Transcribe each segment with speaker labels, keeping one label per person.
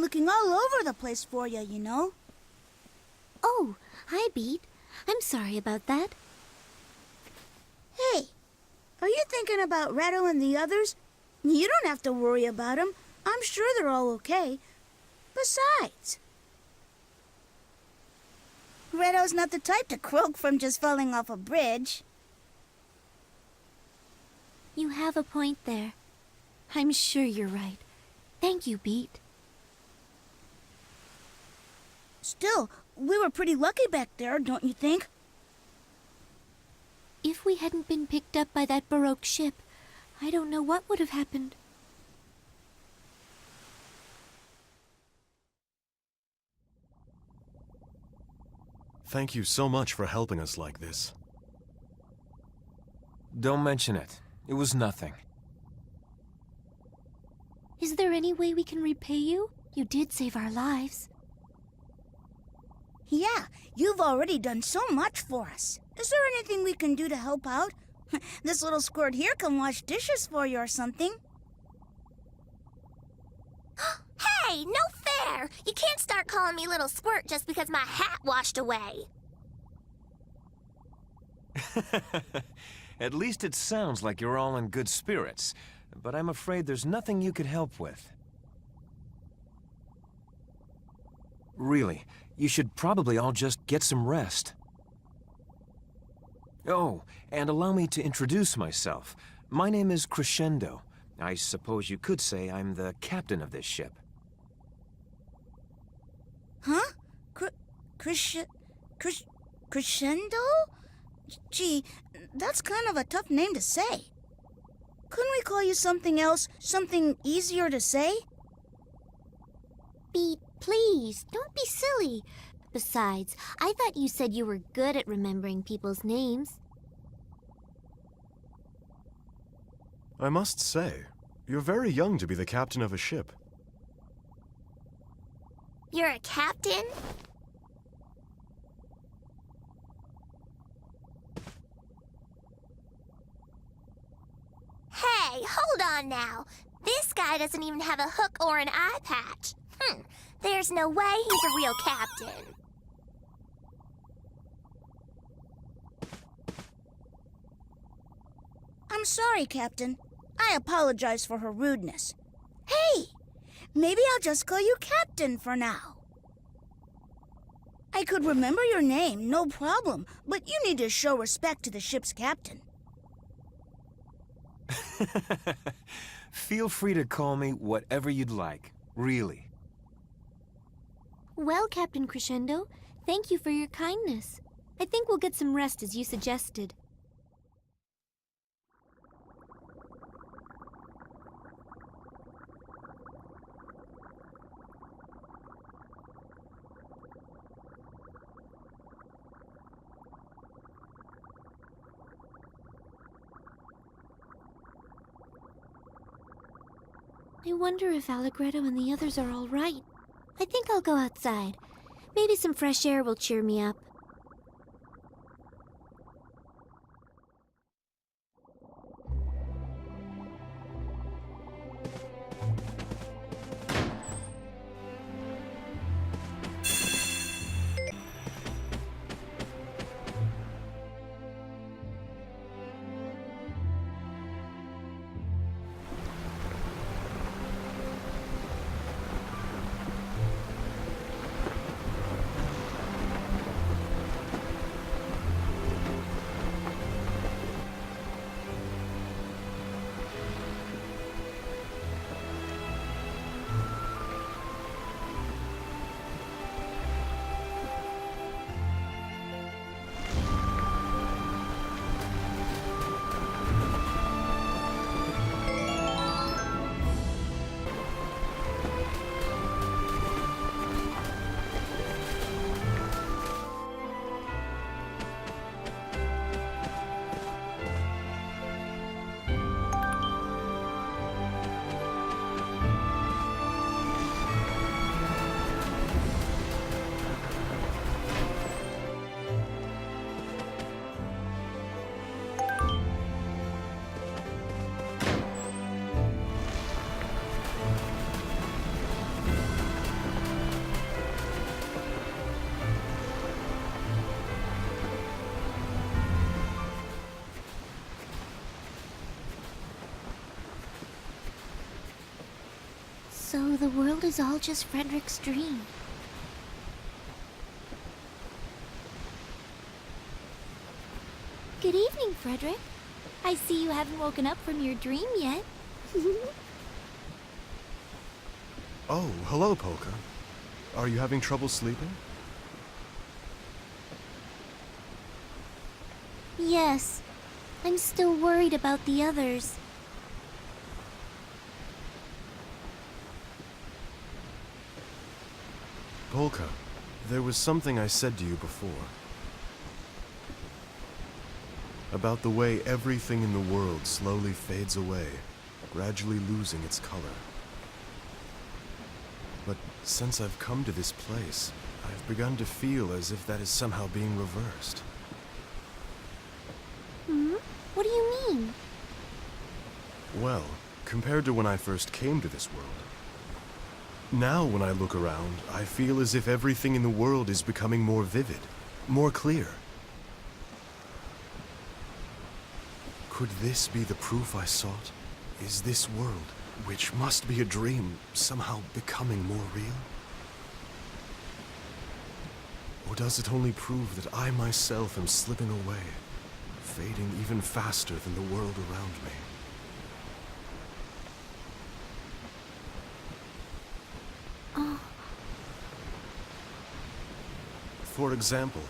Speaker 1: looking all over the place for you, you know.
Speaker 2: Oh, hi, Beat. I'm sorry about that.
Speaker 1: Hey, are you thinking about Reto and the others? You don't have to worry about them. I'm sure they're all okay. Besides, Reto's not the type to croak from just falling off a bridge.
Speaker 2: You have a point there. I'm sure you're right. Thank you, Beat.
Speaker 1: Still, we were pretty lucky back there, don't you think?
Speaker 2: If we hadn't been picked up by that Baroque ship, I don't know what would have happened.
Speaker 3: Thank you so much for helping us like this.
Speaker 4: Don't mention it. It was nothing.
Speaker 2: Is there any way we can repay you? You did save our lives.
Speaker 1: Yeah, you've already done so much for us. Is there anything we can do to help out? This little squirt here can wash dishes for you or something.
Speaker 5: Hey, no fair! You can't start calling me Little Squirt just because my hat washed away.
Speaker 4: At least it sounds like you're all in good spirits, but I'm afraid there's nothing you could help with. Really, you should probably all just get some rest. Oh, and allow me to introduce myself. My name is Crescendo. I suppose you could say I'm the captain of this ship.
Speaker 1: Huh? Crescendo? Gee, that's kind of a tough name to say. Couldn't we call you something else, something easier to say?
Speaker 2: Beat, please, don't be silly. Besides, I thought you said you were good at remembering people's names.
Speaker 3: I must say, you're very young to be the captain of a ship.
Speaker 5: You're a captain? Hey, hold on now. This guy doesn't even have a hook or an eye patch. There's no way he's a real captain.
Speaker 1: I'm sorry, Captain. I apologize for her rudeness. Hey, maybe I'll just call you Captain for now. I could remember your name, no problem, but you need to show respect to the ship's captain.
Speaker 4: Feel free to call me whatever you'd like, really.
Speaker 2: Well, Captain Crescendo, thank you for your kindness. I think we'll get some rest as you suggested. I wonder if Allegretto and the others are all right. I think I'll go outside. Maybe some fresh air will cheer me up. So the world is all just Frederick's dream. Good evening, Frederick. I see you haven't woken up from your dream yet.
Speaker 3: Oh, hello, Polka. Are you having trouble sleeping?
Speaker 2: Yes. I'm still worried about the others.
Speaker 3: Polka, there was something I said to you before. About the way everything in the world slowly fades away, gradually losing its color. But since I've come to this place, I've begun to feel as if that is somehow being reversed.
Speaker 2: What do you mean?
Speaker 3: Well, compared to when I first came to this world, now when I look around, I feel as if everything in the world is becoming more vivid, more clear. Could this be the proof I sought? Is this world, which must be a dream, somehow becoming more real? Or does it only prove that I myself am slipping away, fading even faster than the world around me? For example,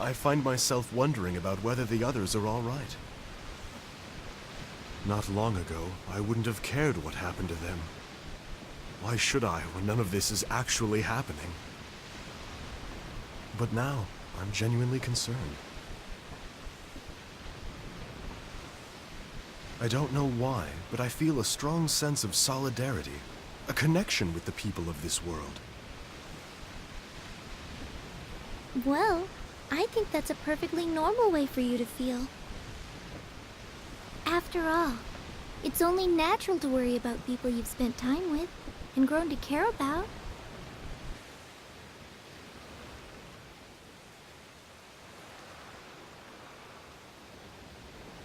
Speaker 3: I find myself wondering about whether the others are all right. Not long ago, I wouldn't have cared what happened to them. Why should I when none of this is actually happening? But now, I'm genuinely concerned. I don't know why, but I feel a strong sense of solidarity, a connection with the people of this world.
Speaker 2: Well, I think that's a perfectly normal way for you to feel. After all, it's only natural to worry about people you've spent time with and grown to care about.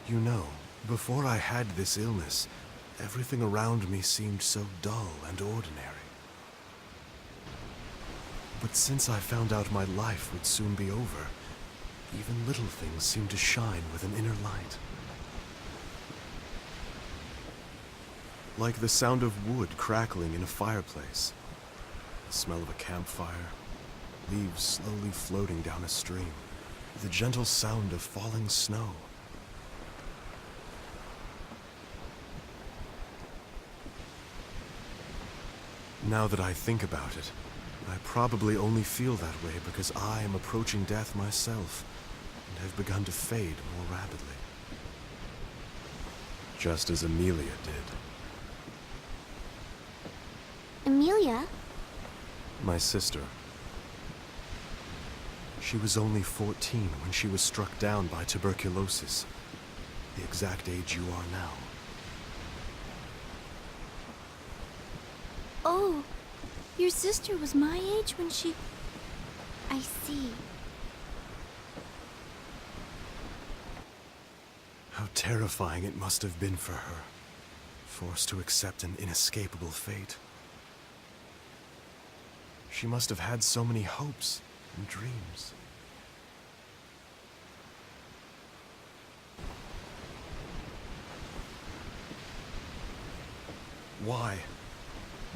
Speaker 3: You know, before I had this illness, everything around me seemed so dull and ordinary. But since I found out my life would soon be over, even little things seem to shine with an inner light. Like the sound of wood crackling in a fireplace, the smell of a campfire, leaves slowly floating down a stream, the gentle sound of falling snow. Now that I think about it, I probably only feel that way because I am approaching death myself and have begun to fade more rapidly. Just as Amelia did.
Speaker 2: Amelia?
Speaker 3: My sister. She was only 14 when she was struck down by tuberculosis, the exact age you are now.
Speaker 2: Oh, your sister was my age when she... I see.
Speaker 3: How terrifying it must have been for her, forced to accept an inescapable fate. She must have had so many hopes and dreams. Why?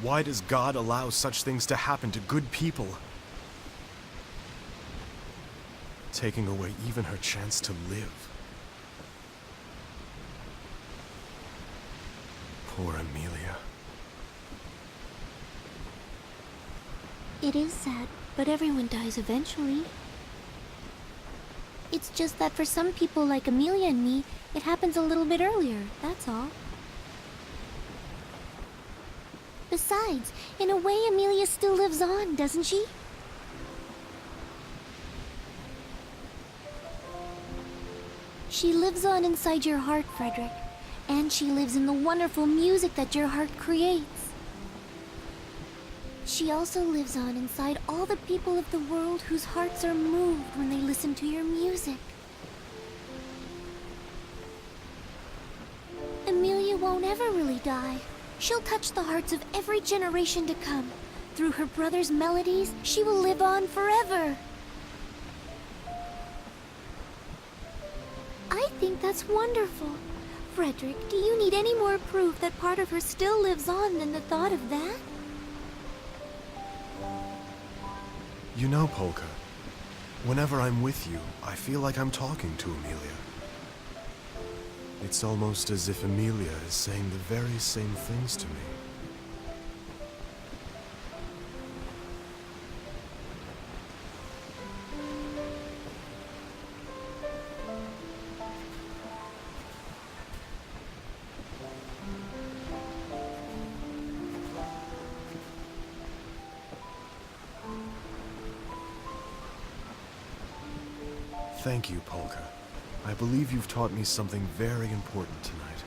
Speaker 3: Why does God allow such things to happen to good people? Taking away even her chance to live. Poor Amelia.
Speaker 2: It is sad, but everyone dies eventually. It's just that for some people like Amelia and me, it happens a little bit earlier, that's all. Besides, in a way, Amelia still lives on, doesn't she? She lives on inside your heart, Frederick. And she lives in the wonderful music that your heart creates. She also lives on inside all the people of the world whose hearts are moved when they listen to your music. Amelia won't ever really die. She'll touch the hearts of every generation to come. Through her brother's melodies, she will live on forever. I think that's wonderful. Frederick, do you need any more proof that part of her still lives on than the thought of that?
Speaker 3: You know, Polka, whenever I'm with you, I feel like I'm talking to Amelia. It's almost as if Amelia is saying the very same things to me. Thank you, Polka. I believe you've taught me something very important tonight.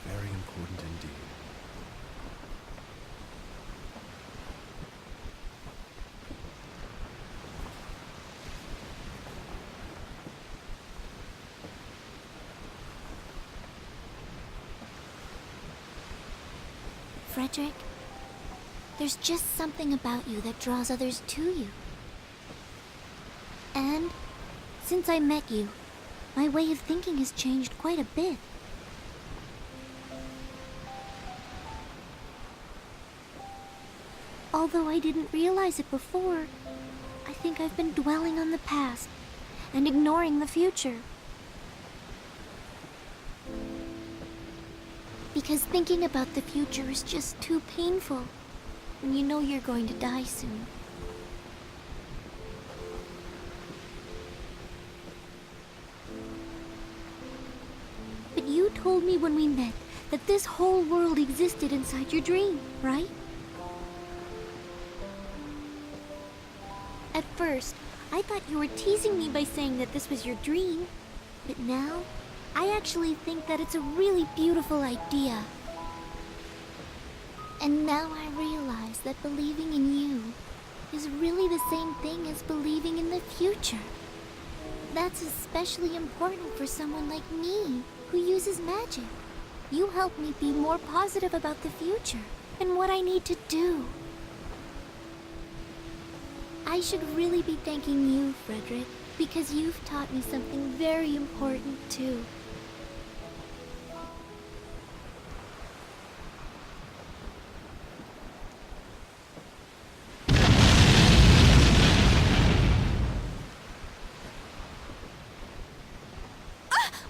Speaker 3: Very important indeed.
Speaker 2: Frederick, there's just something about you that draws others to you. And since I met you, my way of thinking has changed quite a bit. Although I didn't realize it before, I think I've been dwelling on the past and ignoring the future. Because thinking about the future is just too painful when you know you're going to die soon. But you told me when we met that this whole world existed inside your dream, right? At first, I thought you were teasing me by saying that this was your dream. But now, I actually think that it's a really beautiful idea. And now I realize that believing in you is really the same thing as believing in the future. That's especially important for someone like me, who uses magic. You help me be more positive about the future and what I need to do. I should really be thanking you, Frederick, because you've taught me something very important too.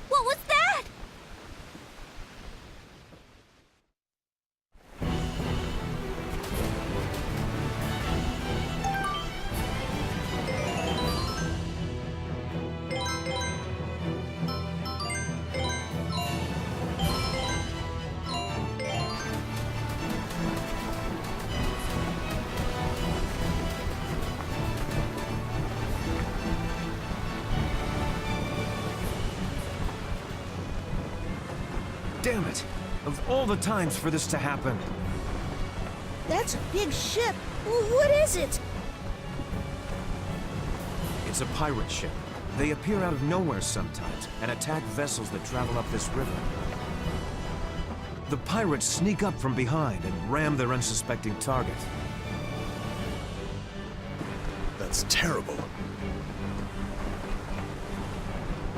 Speaker 2: What was that?
Speaker 4: Damn it! Of all the times for this to happen.
Speaker 1: That's a big ship. What is it?
Speaker 4: It's a pirate ship. They appear out of nowhere sometimes and attack vessels that travel up this river. The pirates sneak up from behind and ram their unsuspecting target.
Speaker 3: That's terrible.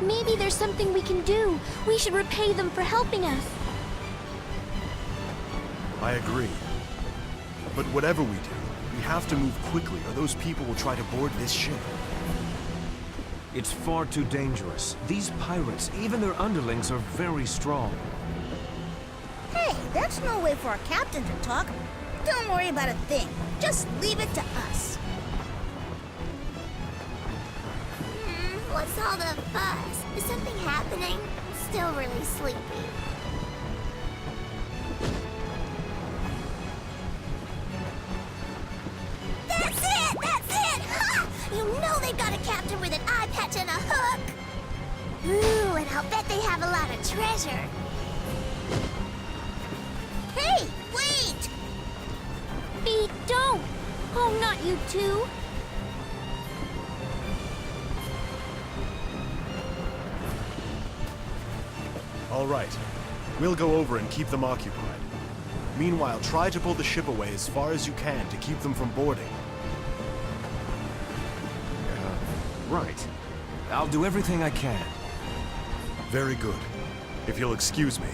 Speaker 2: Maybe there's something we can do. We should repay them for helping us.
Speaker 3: I agree. But whatever we do, we have to move quickly or those people will try to board this ship.
Speaker 4: It's far too dangerous. These pirates, even their underlings, are very strong.
Speaker 1: Hey, that's no way for our captain to talk. Don't worry about a thing. Just leave it to us.
Speaker 5: What's all the fuss? Is something happening? Still really sleepy. That's it! That's it! Ha! You know they've got a captain with an eye patch and a hook! Ooh, and I'll bet they have a lot of treasure. Hey, wait!
Speaker 2: Bee, don't! Oh, not you two!
Speaker 3: All right. We'll go over and keep them occupied. Meanwhile, try to pull the ship away as far as you can to keep them from boarding.
Speaker 4: Right. I'll do everything I can.
Speaker 3: Very good. If you'll excuse me.